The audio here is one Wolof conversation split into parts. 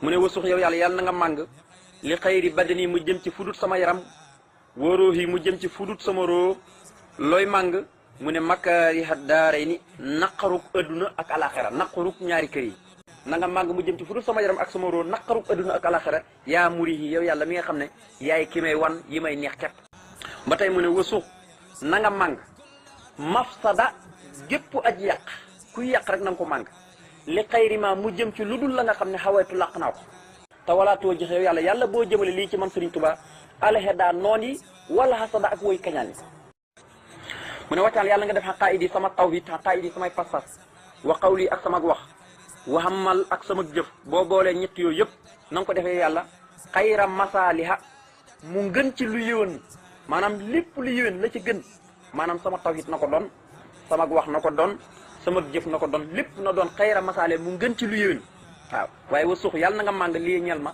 mu ne wasux yow yàlla na nga màng li xayri badani mu jëm ci fudut sama yaram wóoroo yi mu jëm ci fudut sama roo looy màng mu ne makaariha daaray ni naqaruk adduna ak alaxira naqaruk ñaari kër yi na nga màng mu jëm ci fudut sama yaram ak sama roo naqaruk adduna ak alaxira yaa muri yi yow yàlla mi nga xam ne yaay ki may wan yi may neex kepp ba tey mu ne wasux na nga màng mafsada gépp aj yàq kuy yàq rek na nga ko màng li xayri ma mu jëm ci lu dul la nga xam ne xawaytu làq naa ko te walaatoo joxe yow yàlla boo jëmale lii ci man Sëriñ Tuubaa alxeda noon yi wala xasada ak woy kañaan yi mu ne wàccaal yàlla nga def xaqaayidi sama tawhid xaqaayidi samay pas-pas wa qawli ak sama wax waxamal ak sama jëf boo boolee ñett yooyu yëpp na nga ko defee yàlla xayra masaaliha mu ngën ci lu yëwan maanaam lépp lu yëwan la ci gën maanaam sama tawhid na ko doon sama wax na ko doon sama jëf na ko doon lépp na doon xayra masaale mu ngën ci lu yëwan waaw waaye wa suux yàlla na nga màng lii ñel ma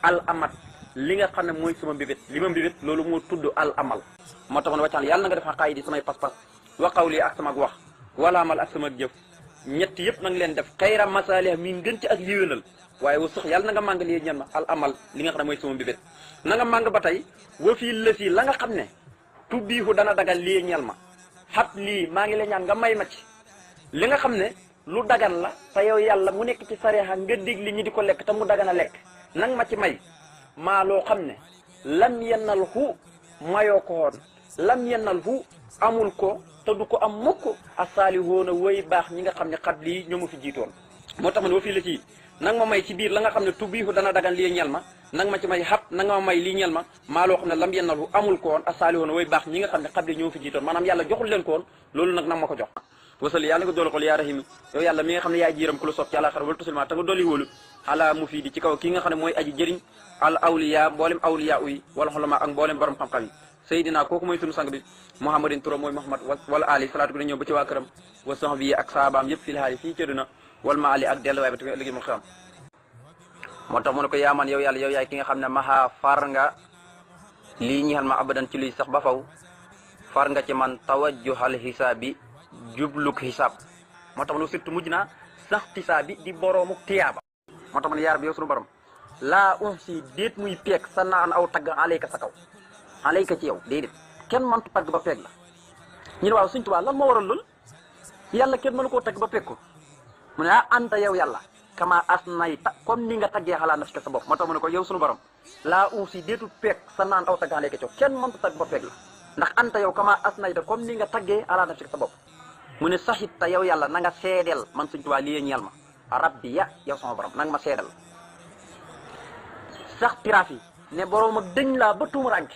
al amat li nga xam ne mooy sama mbébét li ma mbébét loolu moo tudd al amal moo taxoon wàccaan yàlla na nga def xaqaay di samay pas-pas wa qawli ak sama wax wala amal ak sama jëf ñett yëpp na nga leen def xayra masalih mi ngën ci ak yéwénal waaye wa suux yàlla na nga màng lii ñel ma al amal li nga xam ne mooy sama mbébét na nga màng ba tey wa fii lësi la nga xam ne tubbiixu dana dagal lii ñel ma xat lii maa ngi la ñaan nga may ma ci li nga xam ne lu dagan la te yow yàlla mu nekk ci sareexa nga dig li ñi di ko lekk te mu dagan a lekk nang ma ci may maa loo xam ne lam yennal hu mayoo ko woon lam yennal hu amul ko te du ko am mukk asaalihoona woy baax ñi nga xam ne xat lii ñoo ma fi jiitoon moo tax ma ne wa fii la ci nang ma may ci biir la nga xam ne tubbiixu dana dagan lii ñel ma nang ma ci may xat nanga ma may lii ñel ma maa loo xam ne lam yennal hu amul ko woon asaalihoona woy baax ñi nga xam ne xat lii ñoo ma fi jiitoon maanaam yàlla joxul leen ko woon loolu nag nang ma ko jox wasal yàlla nga doolu xol yaa rahim yow yàlla mi nga xam ne yaay jiiram ku la soob ci àlaxar wala tusilma te nga dolli wóolu ala mu fii di ci kaw kii nga xam ne mooy aji jëriñ al awliya mboolem awliya uyi wala xolama ak mboolem borom xam-xam yi sayidina kooku mooy sunu sang bi muhammadin turam mooy muhammad wala ali salaatu bi na ñëw ba ci waa këram wa sahbi ak saabaam yëpp fil haali fii cëdduna wal ma ali ak delluwaay ba te ëllëgi mu xam moo tax mu ne ko yaaman yow yàlla yow yaay ki nga xam ne maha far nga lii ñi xal ma abadan ci luy sax ba faw far nga ci man tawajjuhal hisaabi jubluk xisaab moo tax ma ne surtout mujj naa sax tisaa bi di boroomu tiyaaba moo tax ma ne yaar bi yow sunu borom laa si déet muy peeg sa naan aw tagg alayka sa kaw alayka ci yow déedéet kenn mëntu tagg ba peeg la ñu ne waaw Sëñ Tuubaa lan moo waral lool yàlla kenn mënu koo tagg ba peeg ko mu ne anta yow yàlla kama asnayta comme ni nga taggee xalaa nafsika sa bopp moo tax ma ne ko yow sunu borom laa si déetu peeg sa naan aw tagg alayka ci yow kenn mëntu tagg ba peeg la ndax anta yow kama asnayta comme ni nga taggee xalaa nafsika sa bopp mu ne saxit ta yow yàlla na nga seedeel man Sëñ Tuubaa lii ñeel ma rabbi ya yow sama borom na nga ma seedeel sax tiraaf yi ne borom ak dëñ laa ba tuumuranke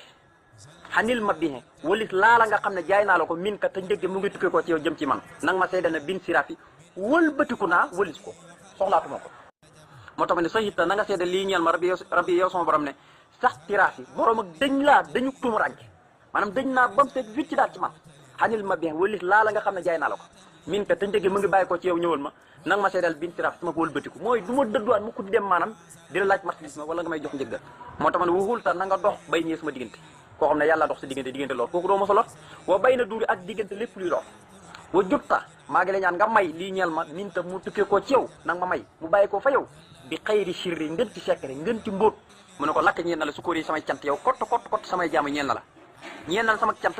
xanil ma bixe walis laala nga xam ne jaay naa la ko min ka te njëgge mu ngi tukkee ko ci yow jëm ci man na nga ma seedeel ne bin siraaf yi wëlbatiku naa walis ko soxlaatuma ko moo tax ma ne saxit ta na nga seedeel lii ñeel ma rabbi yow sama borom ne sax tiraaf yi borom ak dëñ laa dañu tuumuranke maanaam dëñ naa ba mu seet wicc daal ci man xanil ma bien walis laa la nga xam ne jaay naa la ko min ka te njëgge mu ngi bàyyi ko ci yow ñëwal ma nanga ma seedal bin siraaf sama ko wëlbatiku mooy du ma dëdduwaat mu ko di dem maanaam di la laaj marchandise ma wala nga may jox njëgga moo tax ma ne waxul ta na nga dox bay ñëwee sama diggante koo xam ne yàlla dox sa diggante lool kooku doo ma sa lot wa bay na duuri ak diggante lépp luy dox wa jutta maa ngi la ñaan nga may lii ñeel ma min ta mu tukkee koo ci yow nanga ma may mu bàyyi koo fa yow bi xayri sirri ngën ci secret ngën ci mbóot mu ne ko lakk ñeel na la sukóor yi samay cant yow kott samay jaamu ñeel na la ñeel na la sama cant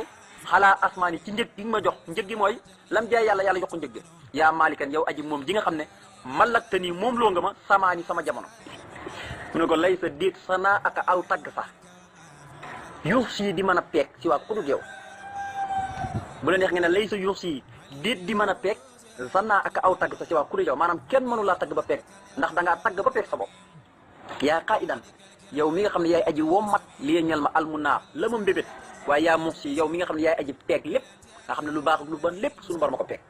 xalaa asmaani ci njëg gi nga ma jox njëg gi mooy lam jaay yàlla jox ko njëg yaa maalikan yow aji moom ji nga xam ne malakta nii moom loo nga ma samaani sama jamono mu ne ko lay sa déet sa naa aka aw tagg sax yuux sii di mën a peeg si waa ku dul yow bu la neex nga ne lay sa yuux sii déet di mën a peeg sa naa aka aw tagg sax si waa ku dul yow maanaam kenn mënu laa tagg ba peeg ndax dangaa tagg ba peeg sa bopp yaa qaidan yow mi nga xam ne yaay aji wommat li ñel ma almunaa la ma mbébét waaye yaa mux si yow mi nga xam ne yaay aji peeg lépp nga xam ne lu baax lu bon lépp suñu bor ma ko peeg